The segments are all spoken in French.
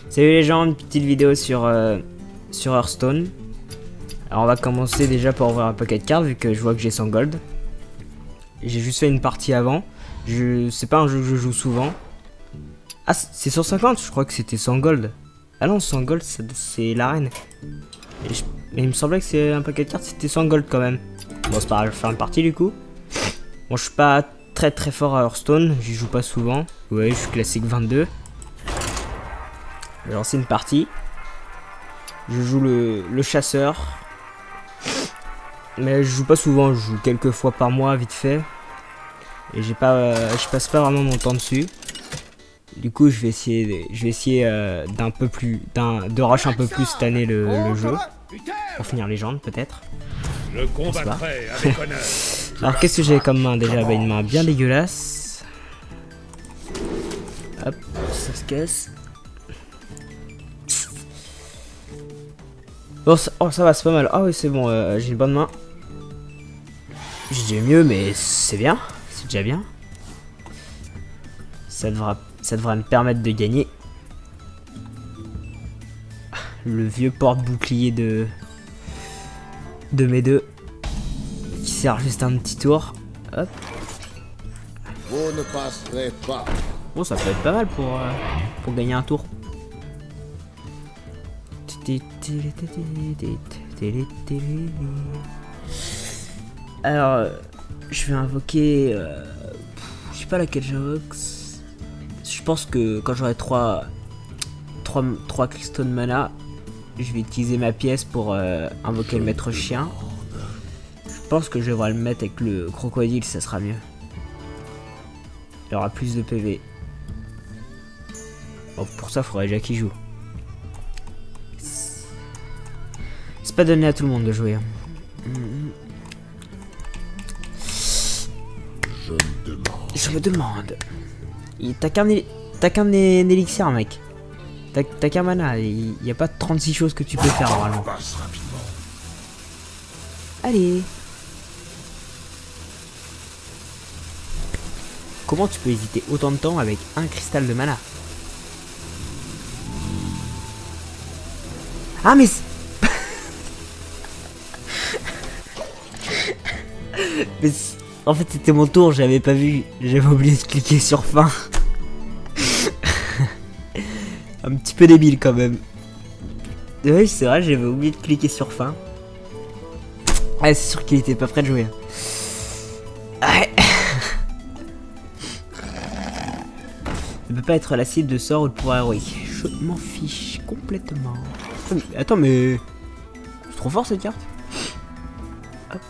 Salut les gens, une petite vidéo sur Hearthstone. Alors on va commencer déjà par ouvrir un paquet de cartes vu que je vois que j'ai 100 gold. J'ai juste fait une partie avant. C'est pas un jeu que je joue souvent. Ah, c'est 150, je crois que c'était 100 gold. Ah non, 100 gold c'est l'arène. Mais il me semblait que c'est un paquet de cartes, c'était 100 gold quand même. Bon, c'est pas grave, je vais faire une partie du coup. Bon, je suis pas très fort à Hearthstone, j'y joue pas souvent. Ouais, je suis classique 22. Je vais lancer une partie. Je joue le chasseur. Mais je joue pas souvent, je joue quelques fois par mois vite fait. Et je passe pas vraiment mon temps dessus. Du coup je vais essayer de rush un peu plus cette année le jeu. Pour finir légende peut-être. Je combattrai avec honneur. Alors qu'est-ce que j'ai comme main déjà? Bah, une main bien dégueulasse. Hop, ça se casse. Bon, ça va, c'est pas mal. Ah oui, c'est bon, j'ai une bonne main. J'ai déjà mieux, mais c'est bien. C'est déjà bien. Ça devrait me permettre de gagner. Le vieux porte-bouclier de mes deux. Qui sert juste un petit tour. Hop. Vous ne passerez pas. Bon, ça peut être pas mal pour gagner un tour. Alors, je vais invoquer. Je sais pas laquelle j'invoque. Je pense que quand j'aurai 3 cristaux de mana, je vais utiliser ma pièce pour invoquer le maître chien. Je pense que je devrais le mettre avec le crocodile, ça sera mieux. Il aura plus de PV. Bon, pour ça, il faudrait déjà qu'il joue. C'est pas donné à tout le monde de jouer. Hein. Je me demande. T'as qu'un élixir, mec. T'as qu'un mana. Il y a pas 36 choses que tu peux faire normalement. Allez. Comment tu peux hésiter autant de temps avec un cristal de mana? Ah mais mais en fait c'était mon tour, j'avais pas vu, j'avais oublié de cliquer sur fin. Un petit peu débile quand même. Oui c'est vrai, j'avais oublié de cliquer sur fin. Ah c'est sûr qu'il était pas prêt de jouer. Ouais. Ne peut pas être la cible de sort ou de pouvoir héroïque. Je m'en fiche complètement. Attends mais... C'est trop fort cette carte. Hop.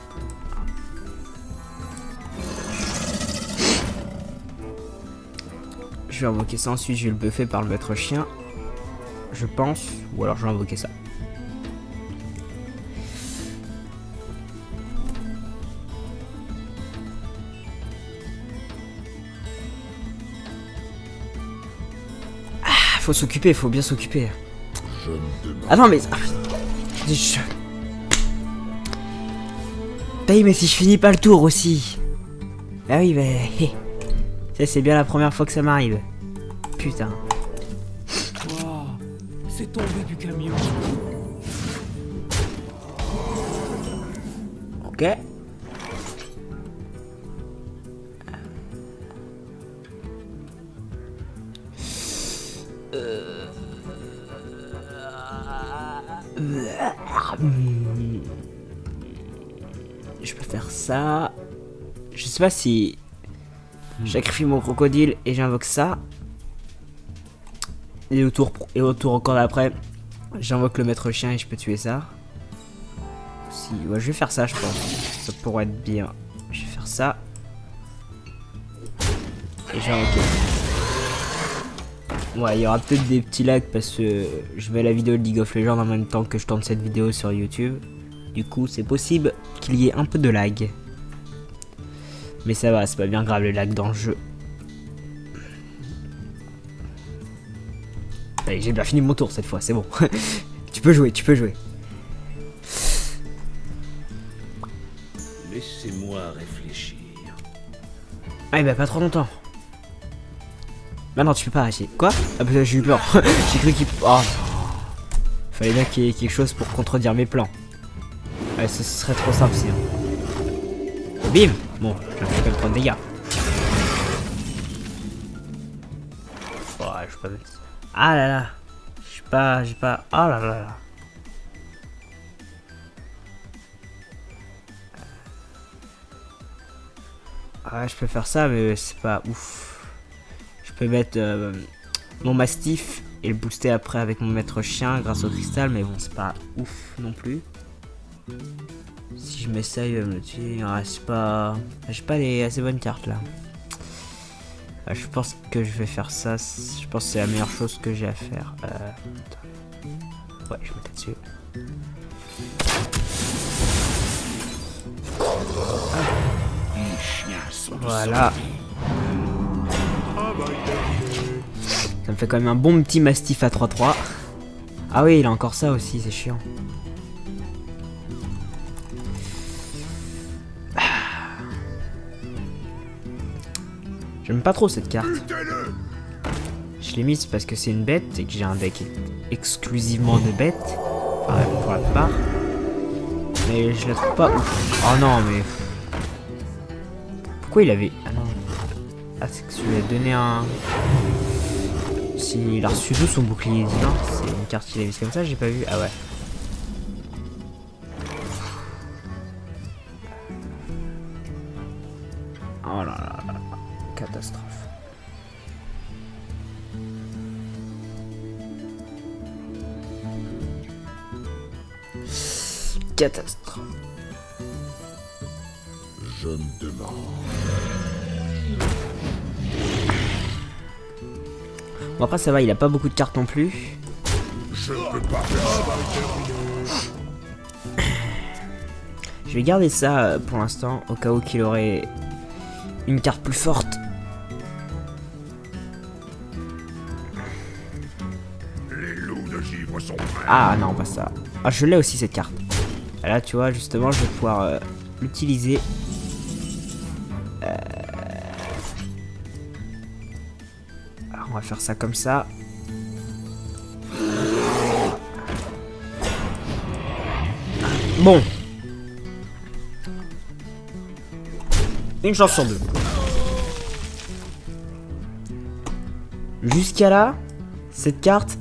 Je vais invoquer ça, ensuite je vais le buffer par le maître chien. Je pense. Ou alors je vais invoquer ça. Ah, faut s'occuper, faut bien s'occuper. Ah non mais... Paye mais si je finis pas le tour aussi. Ah oui mais... Ça c'est bien la première fois que ça m'arrive. Putain. Wow, c'est tombé du camion. Ok. Je peux faire ça. Je sais pas si je sacrifie mon crocodile et j'invoque ça. Et au tour encore d'après, j'invoque le maître chien et je peux tuer ça. Si, ouais, je vais faire ça, je pense. Ça pourrait être bien. Je vais faire ça. Et j'ai invoqué. Ouais, il y aura peut-être des petits lags parce que je mets la vidéo de League of Legends en même temps que je tourne cette vidéo sur YouTube. Du coup, c'est possible qu'il y ait un peu de lag. Mais ça va, c'est pas bien grave le lag dans le jeu. Allez, j'ai bien fini mon tour cette fois, c'est bon. Tu peux jouer, tu peux jouer. Laissez-moi réfléchir. Ah, bah pas trop longtemps. Bah non, tu peux pas arracher. Quoi? Ah bah j'ai eu peur. J'ai cru qu'il... Oh. Fallait bien qu'il y ait quelque chose pour contredire mes plans. Ouais, ce serait trop simple sinon. Bim! Bon, j'ai fait quand même 30 dégâts. Ouais, je peux pas... Ah là là. J'ai pas... Oh là là là. Ouais, je peux faire ça, mais c'est pas ouf. Je peux mettre mon mastif et le booster après avec mon maître chien grâce au cristal, mais bon, c'est pas ouf non plus. Si je m'essaye de me tuer, ouais, c'est pas... J'ai pas les assez bonnes cartes là. Ouais, je pense que je vais faire ça. Je pense que c'est la meilleure chose que j'ai à faire. Ouais, je vais mettre dessus. Voilà. Ça me fait quand même un bon petit mastif à 3-3. Ah oui, il a encore ça aussi, c'est chiant. J'aime pas trop cette carte. Je l'ai mise parce que c'est une bête et que j'ai un deck exclusivement de bêtes. Enfin, pour la plupart. Mais je la trouve pas ouf. Oh non, mais... Pourquoi il avait... Ah non. Ah, c'est que je lui ai donné un... Si, il a reçu d'où son bouclier divin? C'est une carte qu'il a mise comme ça, j'ai pas vu. Ah ouais. Oh là là là. Catastrophe. Catastrophe. Je me demande. Bon après ça va, il a pas beaucoup de cartes non plus. Je ne peux pas faire ça. Je vais garder ça pour l'instant, au cas où qu'il aurait une carte plus forte. Les loups de givre sont prêts. Ah non, pas ça. Ah, je l'ai aussi cette carte. Et là, tu vois, justement, je vais pouvoir l'utiliser. Alors, on va faire ça comme ça. Bon. Une chance sur deux. Jusqu'à là, cette carte...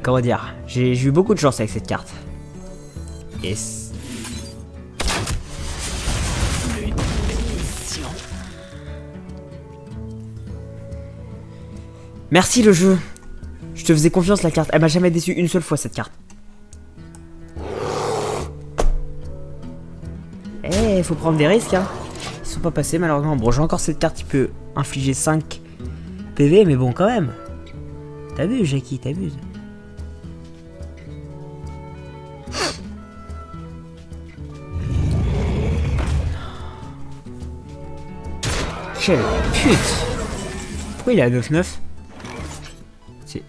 comment dire, j'ai eu beaucoup de chance avec cette carte. Et merci le jeu. Je te faisais confiance la carte. Elle m'a jamais déçu une seule fois cette carte. Eh, faut prendre des risques hein. Ils sont pas passés malheureusement. Bon, j'ai encore cette carte qui peut infliger 5 PV, mais bon quand même. T'abuses Jackie, t'abuses. Quelle pute. Pourquoi il est à 9-9? C'est...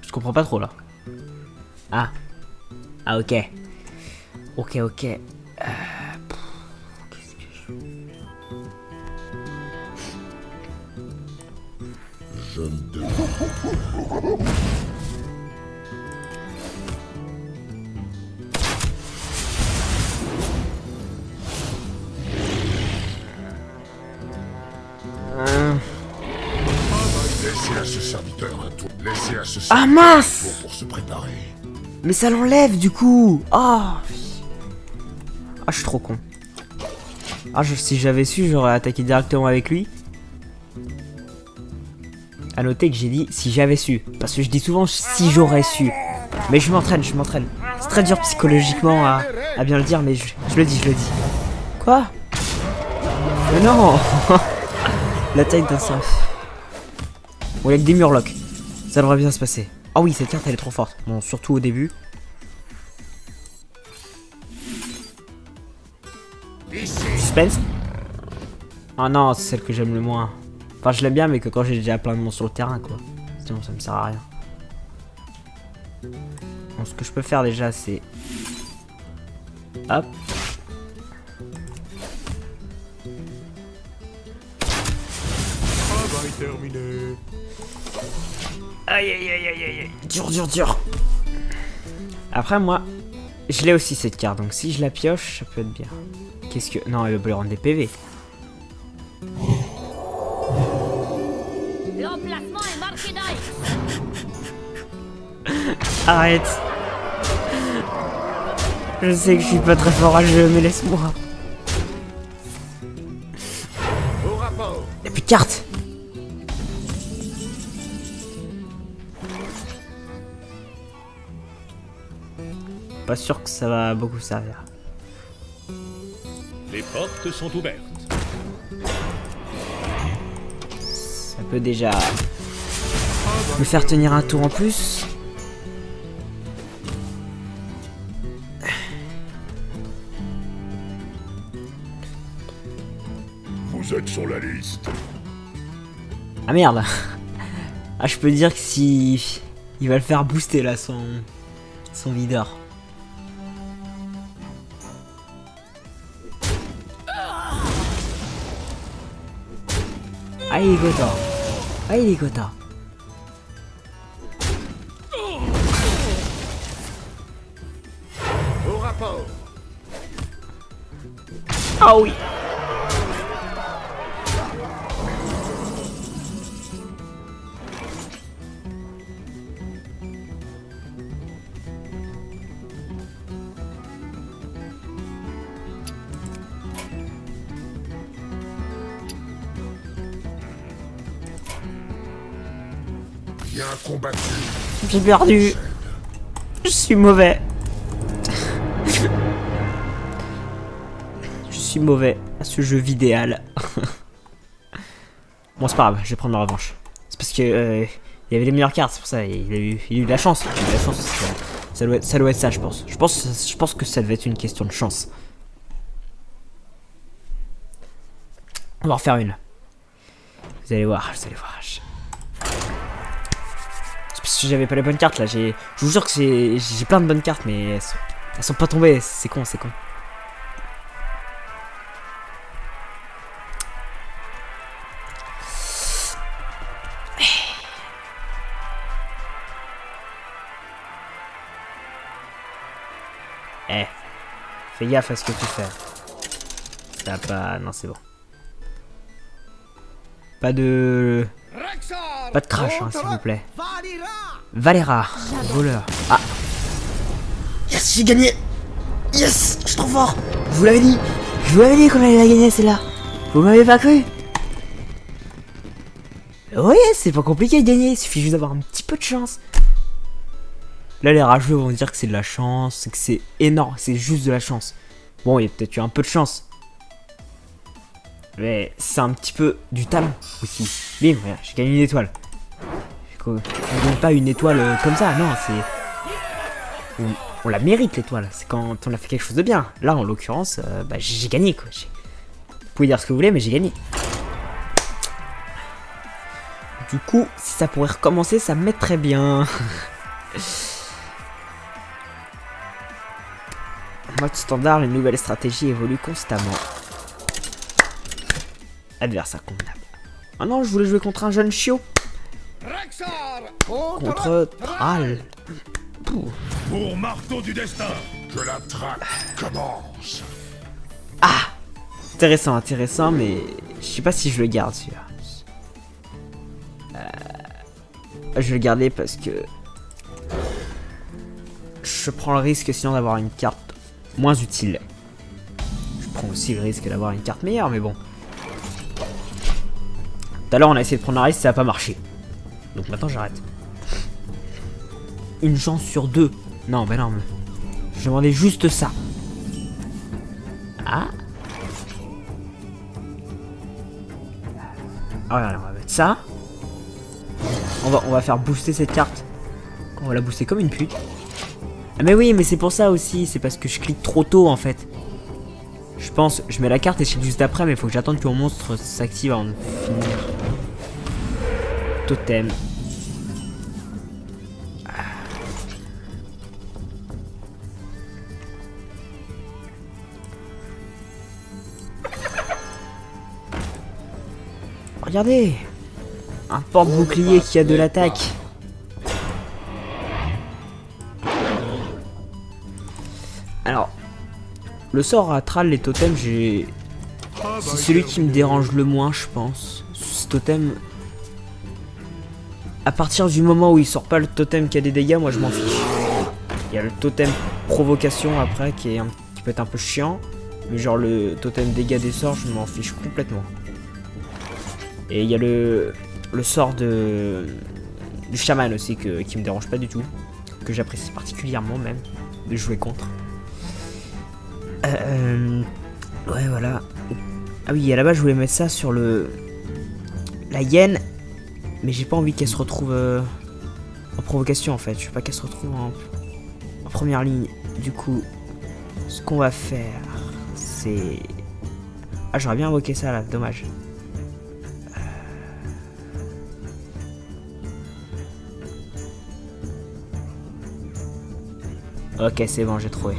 Je comprends pas trop là. Ah. Ah ok. Ok. Qu'est-ce que Je me demande. Laissez à ce serviteur un tour. Laissez à ce serviteur Ah mince! un tour pour se préparer. Mais ça l'enlève du coup. Ah, je suis trop con. Ah, si j'avais su, j'aurais attaqué directement avec lui. A noter que j'ai dit si j'avais su. Parce que je dis souvent si j'aurais su. Mais je m'entraîne. C'est très dur psychologiquement à bien le dire, mais je le dis. Quoi? Mais non. La taille d'un ça. Bon, il y a que des murlocs. Ça devrait bien se passer. Ah oui, cette carte elle est trop forte. Bon, surtout au début. Suspense. Ah non, c'est celle que j'aime le moins. Enfin, je l'aime bien, mais que quand j'ai déjà plein de monstres sur le terrain, quoi. Sinon, ça me sert à rien. Bon, ce que je peux faire déjà, c'est... Hop. combat est terminé. Aïe aïe aïe aïe aïe. Dur dur dur. Après moi, je l'ai aussi cette carte, donc si je la pioche, ça peut être bien. Qu'est-ce que... Non, elle va lui rendre des PV. L'emplacement est marqué d'ail. Arrête. Je sais que je suis pas très fort à jeu, mais laisse-moi. Au rapport. Y'a plus de cartes. Pas sûr que ça va beaucoup servir. Les portes sont ouvertes. Ça peut déjà me faire tenir un tour en plus. Vous êtes sur la liste. Ah merde. Ah, je peux dire que si il va le faire booster là son videur. Allez Gota. Allez Gota. Au rapport. Ah oui. Bien combattu. J'ai perdu. Je suis mauvais. Je suis mauvais à ce jeu vidéal. Bon, c'est pas grave, je vais prendre ma revanche. C'est parce que il y avait les meilleures cartes, c'est pour ça. Il a eu de la chance. Il a eu de la chance. Ça doit être ça, je pense. Je pense que ça devait être une question de chance. On va en refaire une. Vous allez voir, vous allez voir. C'est parce que j'avais pas les bonnes cartes là. Je vous jure que j'ai plein de bonnes cartes, mais elles sont pas tombées. C'est con, c'est con. Eh, fais gaffe à ce que tu fais. T'as pas... Non, c'est bon. Pas de crash, hein, s'il vous plaît. Valera, voleur. Ah. Yes, j'ai gagné. Yes, je suis trop fort. Je vous l'avais dit. Je vous l'avais dit qu'on allait la gagner, celle-là. Vous m'avez pas cru? Oui, c'est pas compliqué de gagner. Il suffit juste d'avoir un petit peu de chance. Là, les rageux vont dire que c'est de la chance, que c'est énorme, c'est juste de la chance. Bon, il y a peut-être eu un peu de chance. Mais c'est un petit peu du talent aussi. Bim, regarde, j'ai gagné une étoile. Je ne gagne pas une étoile comme ça, non, c'est... On la mérite l'étoile, c'est quand on a fait quelque chose de bien. Là, en l'occurrence, bah, j'ai gagné, quoi. Vous pouvez dire ce que vous voulez, mais j'ai gagné. Du coup, si ça pourrait recommencer, ça me mettrait bien. Mode standard, une nouvelle stratégie évolue constamment. Adversaire convenable. Ah non, je voulais jouer contre un jeune chiot. Contre Thrall. Pour marteau du destin. Que la traque commence. Ah, intéressant, intéressant, mais je sais pas si je le garde celui-là. Je vais le garder parce que je prends le risque sinon d'avoir une carte moins utile. Je prends aussi le risque d'avoir une carte meilleure, mais bon. Tout à l'heure on a essayé de prendre un risque, ça n'a pas marché. Donc maintenant j'arrête. Une chance sur deux. Non, bah non, mais je demandais juste ça. Ah. Voilà, on va mettre ça. On va faire booster cette carte. On va la booster comme une pute. Ah mais oui, mais c'est pour ça aussi. C'est parce que je clique trop tôt en fait. Je pense, je mets la carte et je clique juste après, mais il faut que j'attende que mon monstre s'active avant de finir. Totem. Regardez. un porte-bouclier qui a de l'attaque. Alors, le sort à Thrall, les totems, c'est celui qui me dérange le moins, je pense. Ce totem, à partir du moment où il sort pas le totem qui a des dégâts, moi je m'en fiche. Il y a le totem provocation après qui peut être un peu chiant, mais genre le totem dégâts des sorts, je m'en fiche complètement. Et il y a le sort du chaman aussi qui me dérange pas du tout, que j'apprécie particulièrement même de jouer contre. Ouais, voilà. Ah oui, à la base je voulais mettre ça sur la hyène, mais j'ai pas envie qu'elle se retrouve en provocation en fait. Je veux pas qu'elle se retrouve en première ligne. Du coup, ce qu'on va faire, c'est... Ah, j'aurais bien invoqué ça là, dommage. Ok, c'est bon, j'ai trouvé.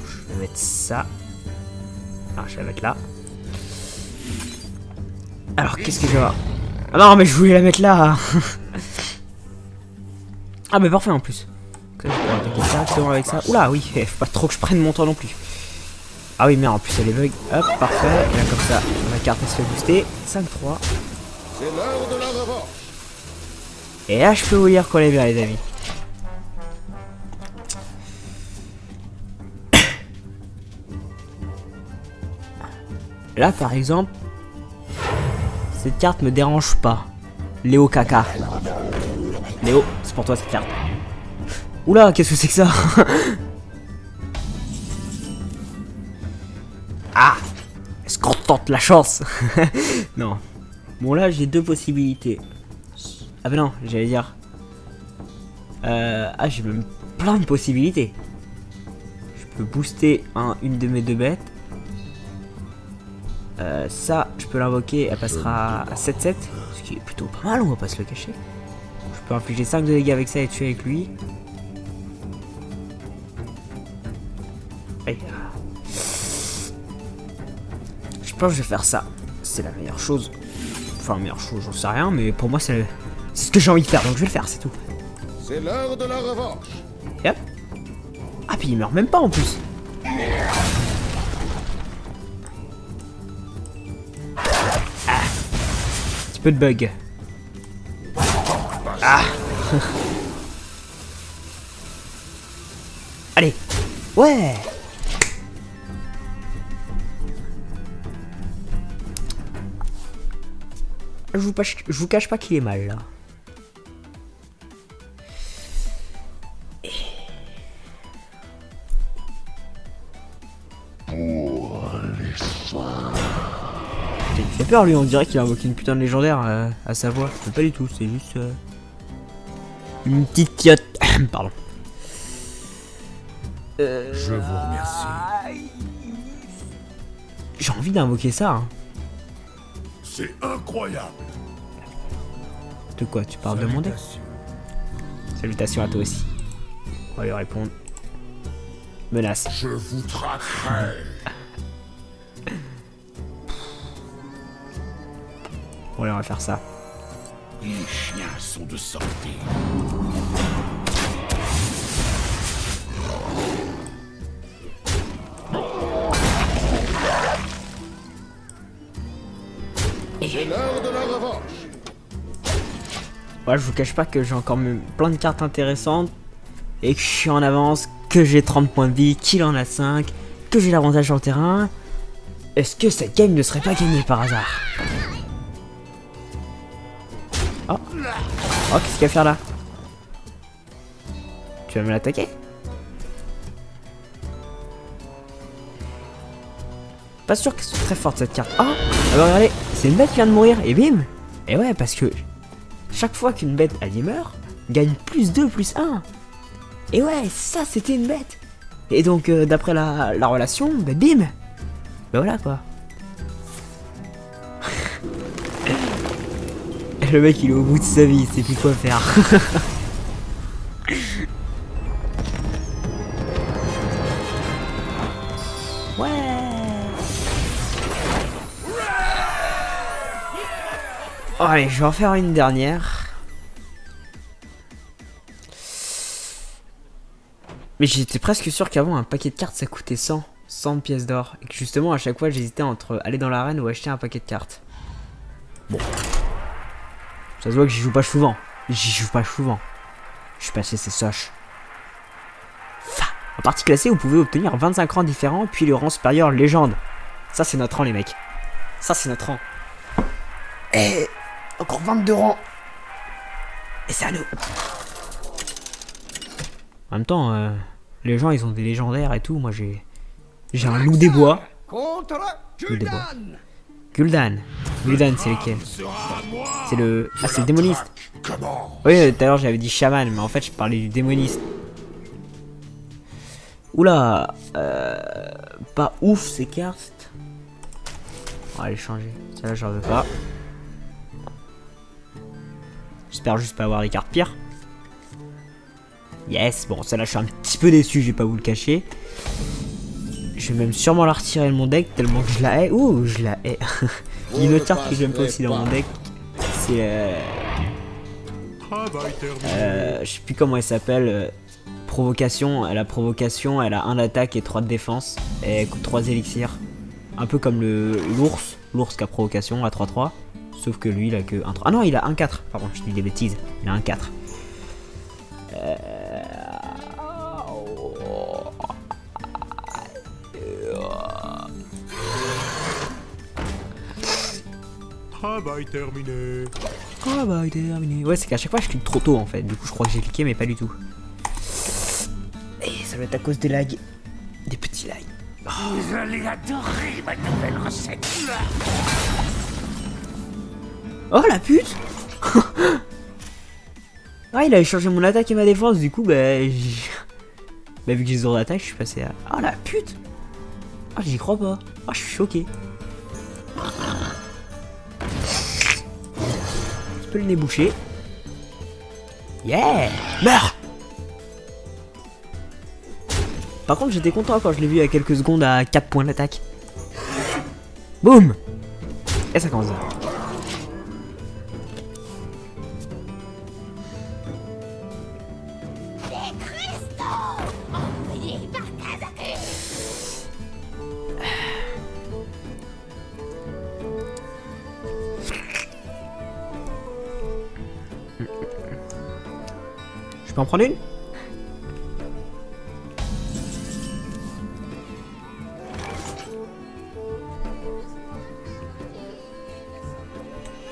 Je vais mettre ça. Ah, je vais la mettre là. Alors, qu'est-ce que je vais avoir? Ah non, mais je voulais la mettre là. Ah, mais parfait en plus. Que je pourrais attaquer directement avec ça. Oula, oui, faut pas trop que je prenne mon temps non plus. Ah oui, merde, en plus elle est bug. Hop, parfait. Et là, comme ça, ma carte elle se fait booster. 5-3. C'est l'heure de la revanche. Et là, je peux vous dire qu'on est bien, les amis. Là, par exemple, cette carte me dérange pas. Léo Caca. Léo, c'est pour toi cette carte. Oula, qu'est-ce que c'est que ça? Ah, est-ce qu'on tente la chance? Non. Bon, là, j'ai deux possibilités. Ah ben non, j'allais dire... Ah, j'ai même plein de possibilités. Je peux booster une de mes deux bêtes. Ça, je peux l'invoquer, elle passera à 7-7, ce qui est plutôt pas mal, on va pas se le cacher. Je peux infliger 5 de dégâts avec ça et tuer avec lui. Aïe. Je pense que je vais faire ça. C'est la meilleure chose. Enfin, la meilleure chose, j'en sais rien, mais pour moi, c'est ce que j'ai envie de faire, donc je vais le faire, c'est tout. C'est l'heure de la revanche. Yep. Ah, puis il meurt même pas en plus. Peu de bug. Ah. Allez. Ouais. Je vous cache pas qu'il est mal là. Il fait peur lui, on dirait qu'il a invoqué une putain de légendaire à sa voix. Mais pas du tout, c'est juste une petite tiotte. Pardon. Je vous remercie. J'ai envie d'invoquer ça. Hein. C'est incroyable. De quoi tu parles de mon deck? Salutations à toi aussi. On va lui répondre. Menace. Je vous traquerai. Bon, allez, on va faire ça. Les chiens sont de sortie. C'est l'heure de la revanche. Ouais, je vous cache pas que j'ai encore plein de cartes intéressantes. Et que je suis en avance, que j'ai 30 points de vie, qu'il en a 5, que j'ai l'avantage sur le terrain. Est-ce que cette game ne serait pas gagnée par hasard? Oh, oh, qu'est-ce qu'il va faire là? Tu vas me l'attaquer? Pas sûr qu'elle soit très forte cette carte. Oh, ah bah regardez, c'est une bête qui vient de mourir et bim. Et ouais, parce que chaque fois qu'une bête alliée meurt, gagne plus 2, plus 1. Et ouais, ça c'était une bête. Et donc d'après la relation, bah bim. Bah voilà quoi. Le mec il est au bout de sa vie, il sait plus quoi faire. Ouais. Oh, allez, je vais en faire une dernière. Mais j'étais presque sûr qu'avant un paquet de cartes ça coûtait 100 pièces d'or. Et que justement à chaque fois j'hésitais entre aller dans l'arène ou acheter un paquet de cartes. Bon. Ça se voit que j'y joue pas souvent. J'y joue pas souvent. Je suis passé c'est soche. En partie classée, vous pouvez obtenir 25 rangs différents, puis le rang supérieur légende. Ça c'est notre rang les mecs. Ça c'est notre rang. Et encore 22 rangs. Et c'est à nous. En même temps, les gens ils ont des légendaires et tout. Moi j'ai un loup des bois. Contre Loup des bois. Gul'dan. Gul'dan c'est lequel? C'est le... Ah c'est le démoniste. Comment? Oui tout à l'heure j'avais dit chaman, mais en fait je parlais du démoniste. Oula, pas ouf ces cartes. On va les changer. Celle-là j'en veux pas. J'espère juste pas avoir les cartes pires. Yes, bon celle-là je suis un petit peu déçu, je vais pas vous le cacher. Je vais même sûrement la retirer de mon deck tellement que je la hais. Ouh, je la hais. Il y a une autre carte que j'aime pas aussi dans mon deck. C'est je sais plus comment elle s'appelle. Provocation, elle a provocation, elle a 1 d'attaque et 3 de défense. Et elle coûte 3 élixirs. Un peu comme l'ours qui a provocation à 3-3. Sauf que lui il a que 1-3. Ah non, il a 1-4. Pardon, je dis des bêtises. Il a 1-4. Travail terminé. Travail terminé. Ouais, c'est qu'à chaque fois je clique trop tôt en fait. Du coup, je crois que j'ai cliqué, mais pas du tout. Et ça doit être à cause des lags. Des petits lags. Vous allez adorer ma nouvelle recette. Oh la pute. Ah, il avait changé mon attaque et ma défense. Du coup, bah vu que j'ai 0 d'attaque, je suis passé à... Ah la pute. Ah, j'y crois pas. Ah, je suis choqué. Un peu le nez bouché. Yeah. Meurs. Par contre j'étais content quand je l'ai vu il y a quelques secondes à 4 points d'attaque. Boum. Et ça commence là. Je peux en prendre une?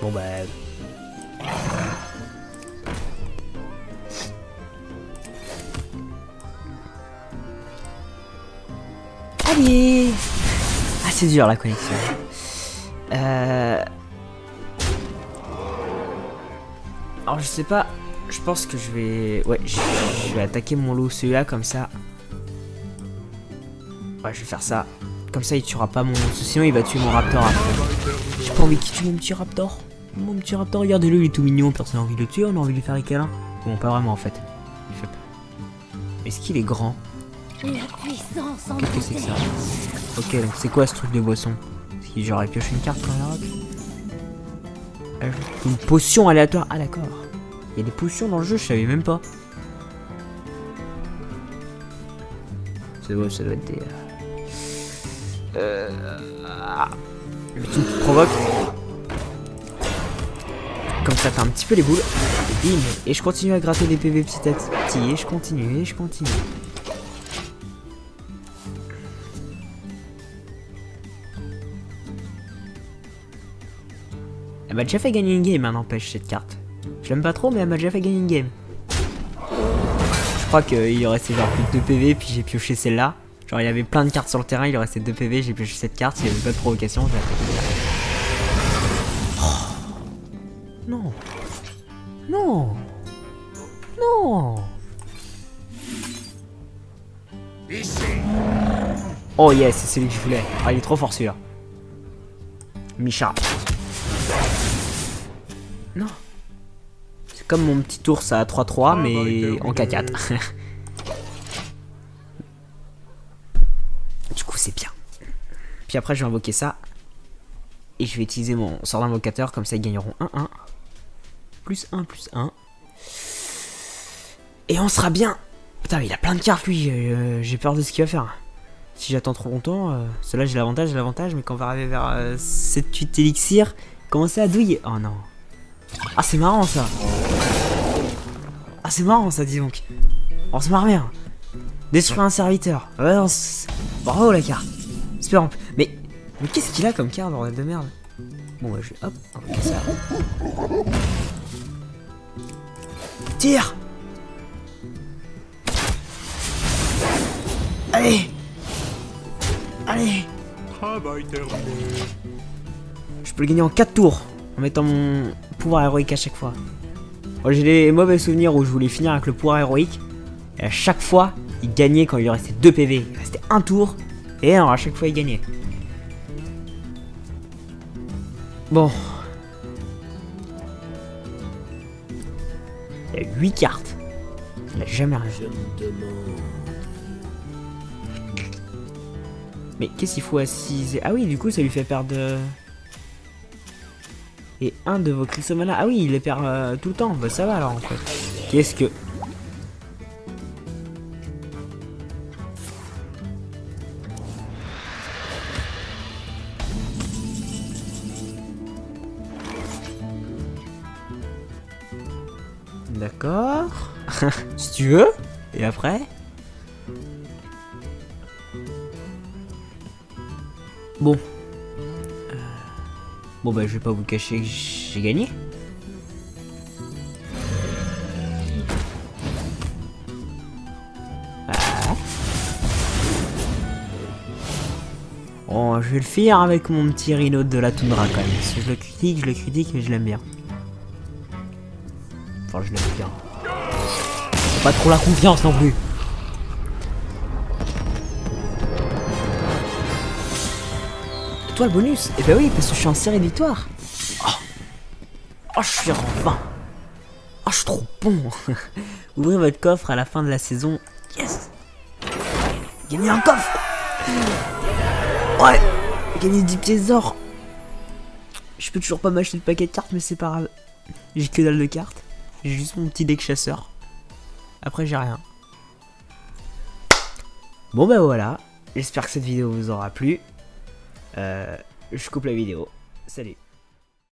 Bon bah... Allez. Ah c'est dur la connexion. Alors je sais pas. Je pense que je vais... Ouais, je vais attaquer mon loup celui-là comme ça. Ouais, je vais faire ça. Comme ça il tuera pas mon... Sinon il va tuer mon raptor après. J'ai pas envie qu'il tue mon petit raptor. Mon petit raptor, regardez-le, il est tout mignon. Personne n'a envie de le tuer, on a envie de lui faire des câlins. Bon, pas vraiment en fait. Il fait pas. Est-ce qu'il est grand? La puissance en Qu'est-ce que c'est que ça? Ok, donc c'est quoi ce truc de boisson? Est-ce que j'aurais pioché une carte quand il une potion aléatoire. Ah d'accord. Il y a des potions dans le jeu, je savais même pas. C'est bon, ça doit être des... Le truc qui provoque. Comme ça, t'as un petit peu les boules. Et bim. Et je continue à gratter des PV petit à petit. Et je continue, et je continue. Elle m'a déjà fait gagner une game, hein, n'empêche cette carte. Je l'aime pas trop, mais elle m'a déjà fait gagner une game. Je crois qu'il y restait genre plus de 2 PV, puis j'ai pioché celle-là. Genre il y avait plein de cartes sur le terrain, il restait 2 PV, j'ai pioché cette carte, il y avait pas de provocation, j'ai attaqué. Oh. Non. Non. Non. Oh yes, c'est celui que je voulais. Ah, il est trop fort celui-là. Micha. Non. C'est comme mon petit ours à 3-3, mais en 4-4. Du coup, c'est bien. Puis après, je vais invoquer ça. Et je vais utiliser mon sort d'invocateur, comme ça ils gagneront 1-1. Plus 1, plus 1. Et on sera bien. Putain, mais il a plein de cartes lui, j'ai peur de ce qu'il va faire. Si j'attends trop longtemps, celle-là j'ai l'avantage, mais quand on va arriver vers 7-8 élixirs, commencer à douiller. Oh non. Ah c'est marrant ça. Ah c'est marrant ça, dis donc. On se marre bien. Détruire un serviteur. Ouais, non, bravo la carte. Espérons. Mais qu'est-ce qu'il a comme carte, bordel de merde. Bon bah je vais hop, on va casser ça. Tire. Allez. Allez. Je peux le gagner en 4 tours en mettant mon pouvoir héroïque à chaque fois. Bon, j'ai des mauvais souvenirs où je voulais finir avec le pouvoir héroïque. Et à chaque fois, il gagnait quand il lui restait 2 PV. Il restait un tour. Et alors à chaque fois, il gagnait. Bon. Il y a 8 cartes. Il a jamais rien. Mais qu'est-ce qu'il faut assiser? Ah oui, du coup, ça lui fait perdre... Et un de vos cristaux mana. Ah oui, il les perd tout le temps. Bah ça va alors en fait. Qu'est-ce que... D'accord. Si tu veux. Et après? Bon. Bon bah je vais pas vous cacher que j'ai gagné. Bon, je vais le faire avec mon petit rhino de la toundra quand même. Si je le critique, mais je l'aime bien. Enfin, je l'aime bien. Faut pas trop la confiance non plus. Toi le bonus? Eh ben oui, parce que je suis en série de victoire. Oh, je suis enfin. Oh, je suis trop bon. Ouvrez votre coffre à la fin de la saison. Yes. Gagnez un coffre. Ouais. Gagner 10 pièces d'or. Je peux toujours pas m'acheter de paquet de cartes, mais c'est pas grave. J'ai que dalle de cartes. J'ai juste mon petit deck chasseur. Après, j'ai rien. Bon bah voilà. J'espère que cette vidéo vous aura plu. Je coupe la vidéo. Salut.